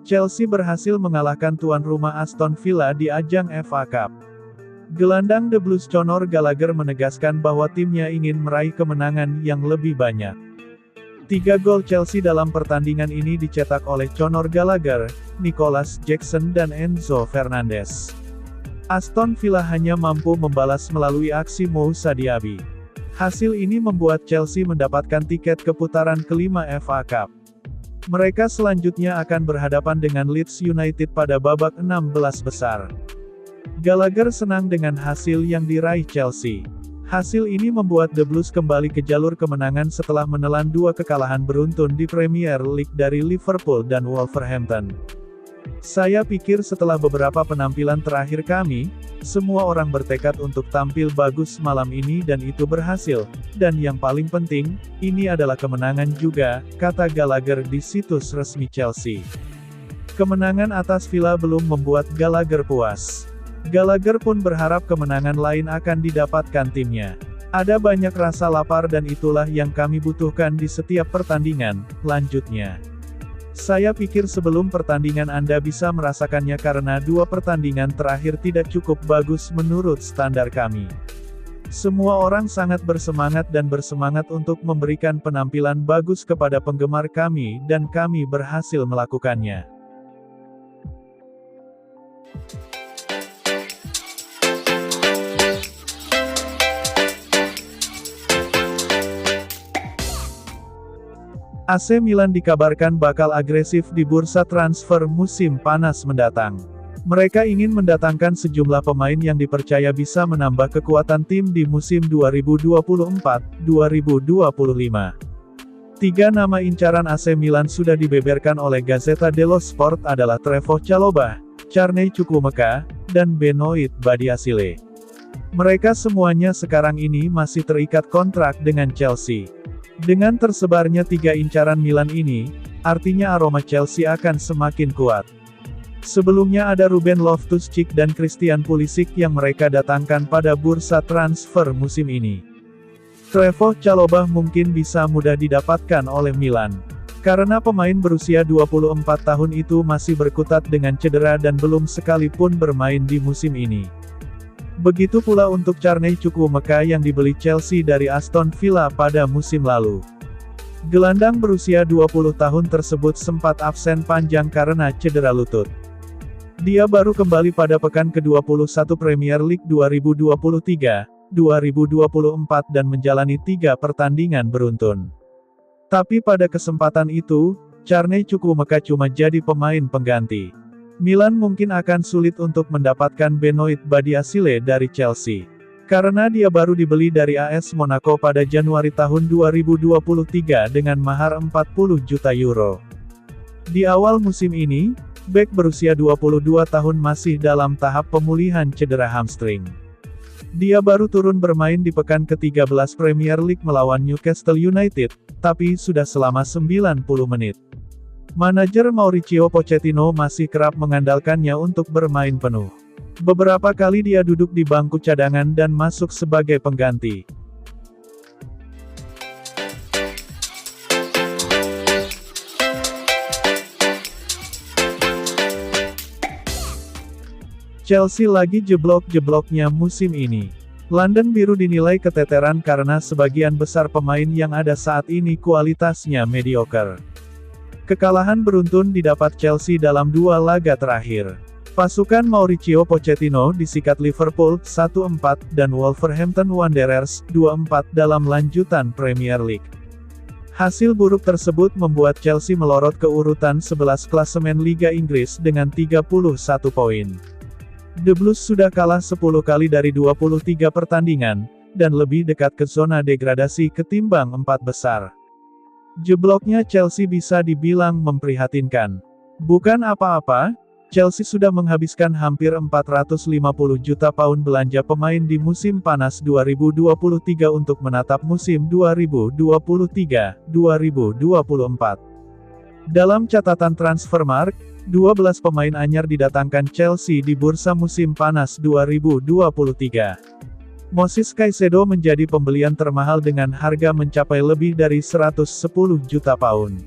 Chelsea berhasil mengalahkan tuan rumah Aston Villa di ajang FA Cup. Gelandang The Blues Conor Gallagher menegaskan bahwa timnya ingin meraih kemenangan yang lebih banyak. 3 gol Chelsea dalam pertandingan ini dicetak oleh Conor Gallagher, Nicholas Jackson dan Enzo Fernandez. Aston Villa hanya mampu membalas melalui aksi Moussa Diaby. Hasil ini membuat Chelsea mendapatkan tiket ke putaran kelima FA Cup. Mereka selanjutnya akan berhadapan dengan Leeds United pada babak 16 besar. Gallagher senang dengan hasil yang diraih Chelsea. Hasil ini membuat The Blues kembali ke jalur kemenangan setelah menelan 2 kekalahan beruntun di Premier League dari Liverpool dan Wolverhampton. Saya pikir setelah beberapa penampilan terakhir kami, semua orang bertekad untuk tampil bagus malam ini dan itu berhasil, dan yang paling penting, ini adalah kemenangan juga, kata Gallagher di situs resmi Chelsea. Kemenangan atas Villa belum membuat Gallagher puas. Gallagher pun berharap kemenangan lain akan didapatkan timnya. Ada banyak rasa lapar dan itulah yang kami butuhkan di setiap pertandingan, lanjutnya. Saya pikir sebelum pertandingan Anda bisa merasakannya karena 2 pertandingan terakhir tidak cukup bagus menurut standar kami. Semua orang sangat bersemangat dan bersemangat untuk memberikan penampilan bagus kepada penggemar kami dan kami berhasil melakukannya. AC Milan dikabarkan bakal agresif di bursa transfer musim panas mendatang. Mereka ingin mendatangkan sejumlah pemain yang dipercaya bisa menambah kekuatan tim di musim 2024-2025. 3 nama incaran AC Milan sudah dibeberkan oleh Gazzetta dello Sport adalah Trevoh Chalobah, Carney Chukwuemeka, dan Benoit Badiashile. Mereka semuanya sekarang ini masih terikat kontrak dengan Chelsea. Dengan tersebarnya 3 incaran Milan ini, artinya aroma Chelsea akan semakin kuat. Sebelumnya ada Ruben Loftus-Cheek dan Christian Pulisic yang mereka datangkan pada bursa transfer musim ini. Trevoh Chalobah mungkin bisa mudah didapatkan oleh Milan. Karena pemain berusia 24 tahun itu masih berkutat dengan cedera dan belum sekalipun bermain di musim ini. Begitu pula untuk Carney Chukwuemeka yang dibeli Chelsea dari Aston Villa pada musim lalu. Gelandang berusia 20 tahun tersebut sempat absen panjang karena cedera lutut. Dia baru kembali pada pekan ke-21 Premier League 2023-2024 dan menjalani 3 pertandingan beruntun. Tapi pada kesempatan itu, Carney Chukwuemeka cuma jadi pemain pengganti. Milan mungkin akan sulit untuk mendapatkan Benoit Badiashile dari Chelsea. Karena dia baru dibeli dari AS Monaco pada Januari tahun 2023 dengan mahar 40 juta euro. Di awal musim ini, bek berusia 22 tahun masih dalam tahap pemulihan cedera hamstring. Dia baru turun bermain di pekan ke-13 Premier League melawan Newcastle United, tapi sudah selama 90 menit. Manajer Mauricio Pochettino masih kerap mengandalkannya untuk bermain penuh. Beberapa kali dia duduk di bangku cadangan dan masuk sebagai pengganti. Chelsea lagi jeblok-jebloknya musim ini. London Biru dinilai keteteran karena sebagian besar pemain yang ada saat ini kualitasnya mediocre. Kekalahan beruntun didapat Chelsea dalam 2 laga terakhir. Pasukan Mauricio Pochettino disikat Liverpool 1-4 dan Wolverhampton Wanderers 2-4 dalam lanjutan Premier League. Hasil buruk tersebut membuat Chelsea melorot ke urutan 11 klasemen Liga Inggris dengan 31 poin. The Blues sudah kalah 10 kali dari 23 pertandingan, dan lebih dekat ke zona degradasi ketimbang 4 besar. Jebloknya Chelsea bisa dibilang memprihatinkan. Bukan apa-apa, Chelsea sudah menghabiskan hampir 450 juta pound belanja pemain di musim panas 2023 untuk menatap musim 2023-2024. Dalam catatan Transfermarkt, 12 pemain anyar didatangkan Chelsea di bursa musim panas 2023. Moses Caicedo menjadi pembelian termahal dengan harga mencapai lebih dari 110 juta pound.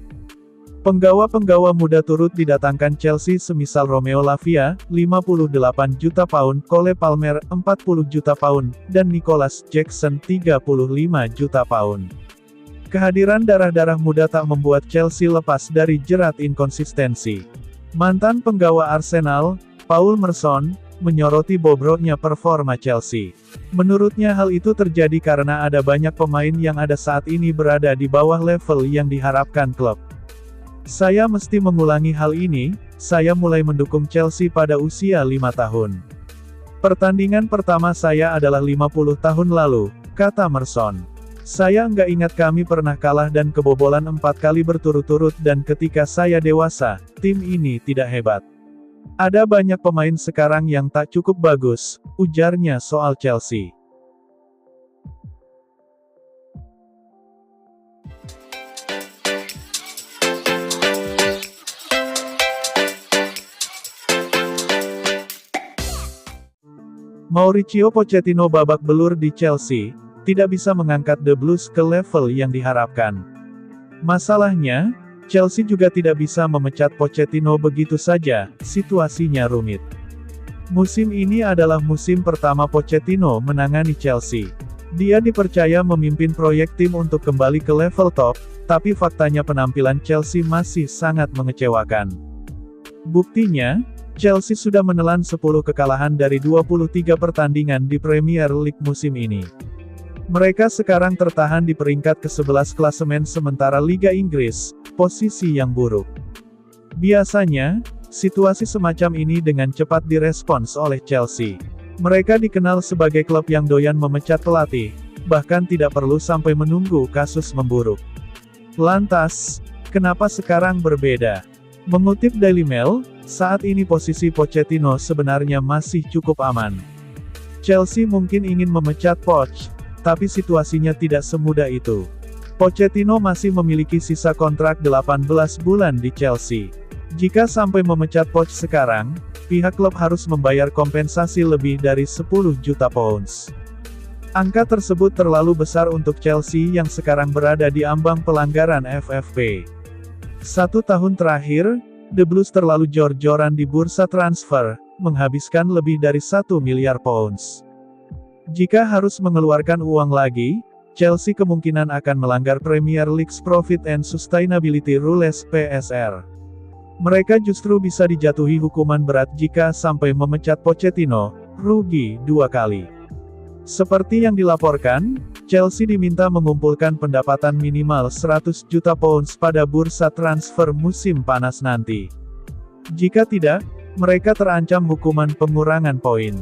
Penggawa-penggawa muda turut didatangkan Chelsea semisal Romeo Lavia, 58 juta pound, Cole Palmer, 40 juta pound, dan Nicholas Jackson, 35 juta pound. Kehadiran darah-darah muda tak membuat Chelsea lepas dari jerat inkonsistensi. Mantan penggawa Arsenal, Paul Merson, menyoroti bobroknya performa Chelsea. Menurutnya hal itu terjadi karena ada banyak pemain yang ada saat ini berada di bawah level yang diharapkan klub. Saya mesti mengulangi hal ini, saya mulai mendukung Chelsea pada usia 5 tahun. Pertandingan pertama saya adalah 50 tahun lalu, kata Merson. Saya nggak ingat kami pernah kalah dan kebobolan 4 kali berturut-turut dan ketika saya dewasa, tim ini tidak hebat. Ada banyak pemain sekarang yang tak cukup bagus, ujarnya soal Chelsea. Mauricio Pochettino babak belur di Chelsea, tidak bisa mengangkat The Blues ke level yang diharapkan. Masalahnya, Chelsea juga tidak bisa memecat Pochettino begitu saja, situasinya rumit. Musim ini adalah musim pertama Pochettino menangani Chelsea. Dia dipercaya memimpin proyek tim untuk kembali ke level top, tapi faktanya penampilan Chelsea masih sangat mengecewakan. Buktinya, Chelsea sudah menelan 10 kekalahan dari 23 pertandingan di Premier League musim ini. Mereka sekarang tertahan di peringkat ke-11 klasemen sementara Liga Inggris, posisi yang buruk. Biasanya, situasi semacam ini dengan cepat direspons oleh Chelsea. Mereka dikenal sebagai klub yang doyan memecat pelatih, bahkan tidak perlu sampai menunggu kasus memburuk. Lantas, kenapa sekarang berbeda? Mengutip Daily Mail, saat ini posisi Pochettino sebenarnya masih cukup aman. Chelsea mungkin ingin memecat Poch, tapi situasinya tidak semudah itu. Pochettino masih memiliki sisa kontrak 18 bulan di Chelsea. Jika sampai memecat Poch sekarang, pihak klub harus membayar kompensasi lebih dari 10 juta pounds. Angka tersebut terlalu besar untuk Chelsea yang sekarang berada di ambang pelanggaran FFP. 1 tahun terakhir, The Blues terlalu jor-joran di bursa transfer, menghabiskan lebih dari 1 miliar pounds. Jika harus mengeluarkan uang lagi, Chelsea kemungkinan akan melanggar Premier League's Profit and Sustainability Rules (PSR). Mereka justru bisa dijatuhi hukuman berat jika sampai memecat Pochettino, rugi 2 kali. Seperti yang dilaporkan, Chelsea diminta mengumpulkan pendapatan minimal 100 juta pounds pada bursa transfer musim panas nanti. Jika tidak, mereka terancam hukuman pengurangan poin.